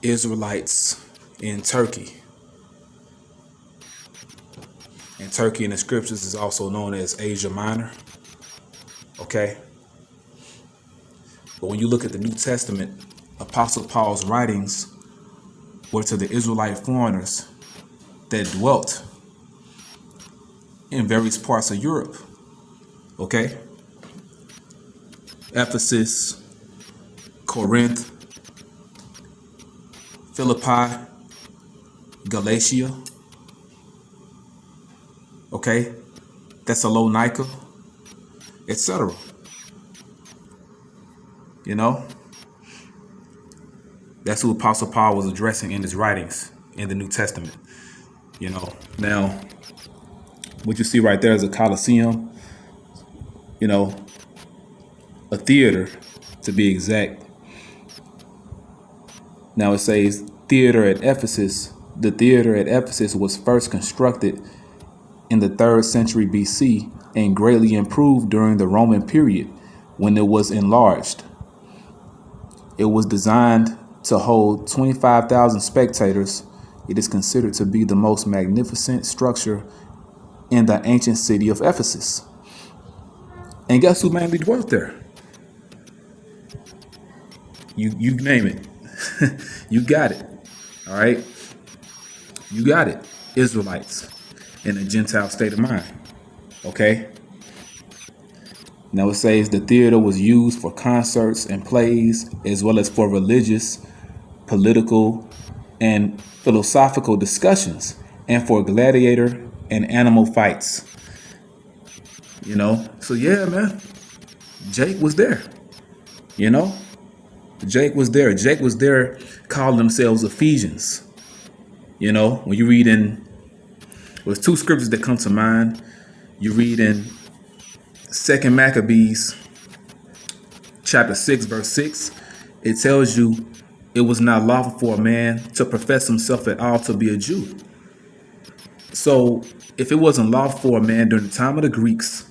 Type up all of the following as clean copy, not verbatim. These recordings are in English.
Israelites in Turkey. And Turkey in the scriptures is also known as Asia Minor. Okay? But when you look at the New Testament, Apostle Paul's writings were to the Israelite foreigners that dwelt in various parts of Europe. Okay? Ephesus, Corinth, Philippi, Galatia. Okay? Thessalonica, etc. You know? That's who Apostle Paul was addressing in his writings in the New Testament. You know, now, what you see right there is a Colosseum, you know, a theater to be exact. Now it says theater at Ephesus. The theater at Ephesus was first constructed in the 3rd century BC and greatly improved during the Roman period when it was enlarged. It was designed to hold 25,000 spectators. It is considered to be the most magnificent structure in the ancient city of Ephesus. And guess who mainly dwelt there? You name it. You got it. All right? You got it. Israelites in a Gentile state of mind. Okay? Now it says the theater was used for concerts and plays, as well as for religious, political, and philosophical discussions, and for gladiator and animal fights. You know? So yeah, man. Jake was there. You know? Jake was there. Jake was there calling themselves Ephesians. You know, when you read in, there's 2 scriptures that come to mind. You read in 2 Maccabees chapter 6, verse 6. It tells you it was not lawful for a man to profess himself at all to be a Jew. So if it wasn't lawful for a man during the time of the Greeks,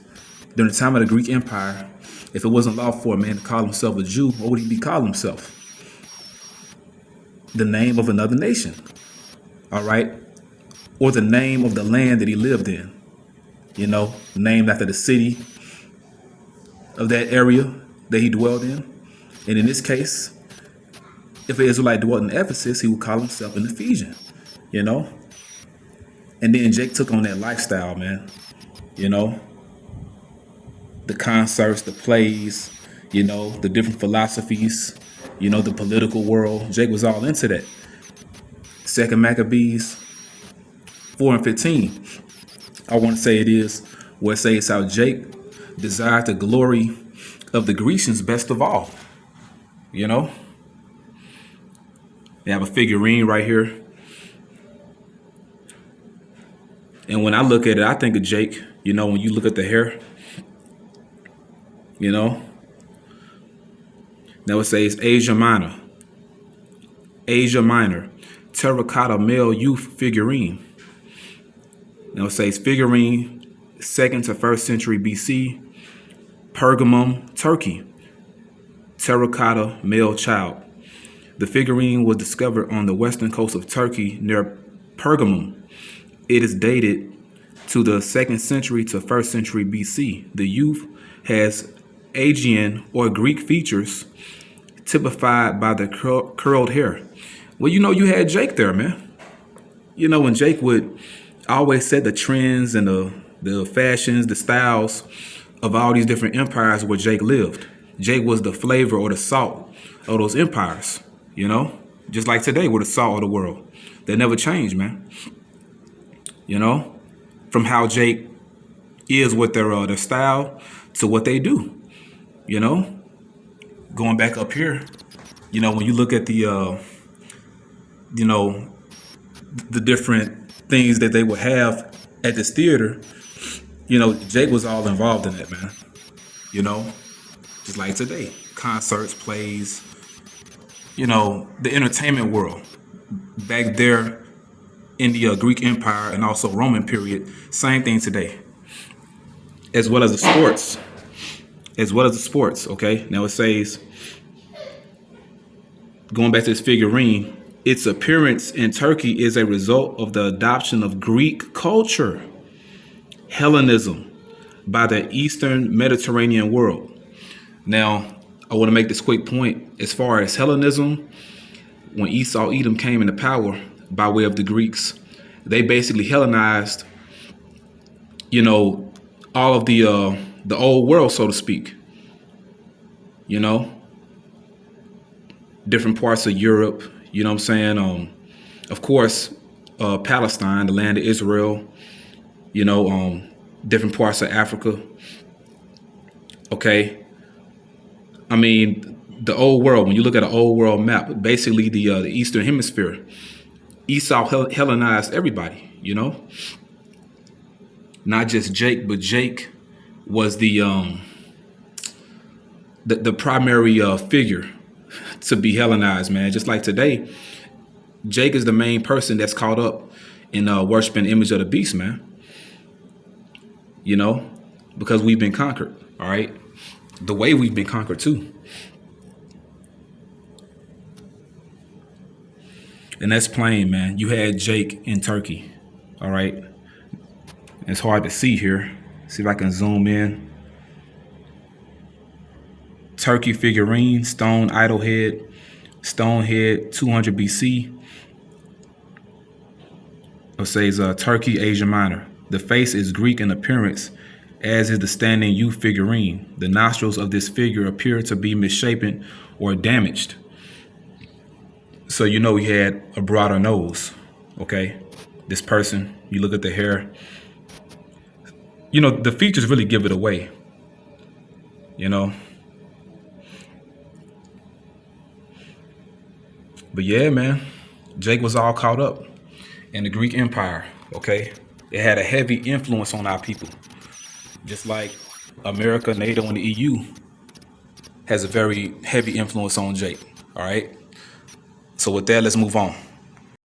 during the time of the Greek Empire, if it wasn't lawful for a man to call himself a Jew, what would he be calling himself? The name of another nation. All right? Or the name of the land that he lived in. You know, named after the city of that area that he dwelled in. And in this case, if an Israelite dwelt in Ephesus, he would call himself an Ephesian. You know? And then Jake took on that lifestyle, man. You know? The concerts, the plays, you know, the different philosophies, you know, the political world. Jake was all into that. 2 Maccabees 4 and 15. I want to say it is where it says how Jake desired the glory of the Grecians best of all. You know? They have a figurine right here. And when I look at it, I think of Jake, you know, when you look at the hair. You know, now it says Asia Minor, terracotta male youth figurine. Now it says figurine, 2nd to 1st century BC, Pergamum, Turkey, terracotta male child. The figurine was discovered on the western coast of Turkey near Pergamum. It is dated to the 2nd century to 1st century BC. The youth has Aegean or Greek features typified by the curled hair. Well, you know, you had Jake there, man. You know, when Jake would always set the trends and the fashions, the styles of all these different empires where Jake lived. Jake was the flavor or the salt of those empires, you know, just like today we're the salt of the world. They never change, man. You know, from how Jake is with their style to what they do. You know, going back up here, you know, when you look at the, you know, the different things that they would have at this theater, you know, Jake was all involved in that, man. You know, just like today, concerts, plays, you know, the entertainment world back there in the Greek Empire and also Roman period, same thing today, as well as the sports. Okay? Now it says, going back to this figurine, Its appearance in Turkey is a result of the adoption of Greek culture, Hellenism, by the Eastern Mediterranean world. Now, I want to make this quick point. As far as Hellenism, when Esau, Edom came into power by way of the Greeks, they basically Hellenized, all of the old world, so to speak. Different parts of Europe. You know what I'm saying? Of course, Palestine, the land of Israel. Different parts of Africa. Okay. I mean, the old world, when you look at an old world map, basically the Eastern Hemisphere, Esau Hellenized everybody, not just Jake, but Jake was the primary figure to be Hellenized, man. Just like today, Jake is the main person that's caught up in worshiping the image of the beast, man. Because we've been conquered, all right? The way we've been conquered too. And that's plain, man. You had Jake in Turkey, all right? It's hard to see here. See if I can zoom in. Turkey figurine, stone idol head, 200 BC. It says Turkey, Asia Minor. The face is Greek in appearance, as is the standing U figurine. The nostrils of this figure appear to be misshapen or damaged. So he had a broader nose, okay? This person, you look at the hair. The features really give it away, But yeah, man, Jake was all caught up in the Greek Empire, okay? It had a heavy influence on our people. Just like America, NATO, and the EU has a very heavy influence on Jake, all right? So with that, let's move on.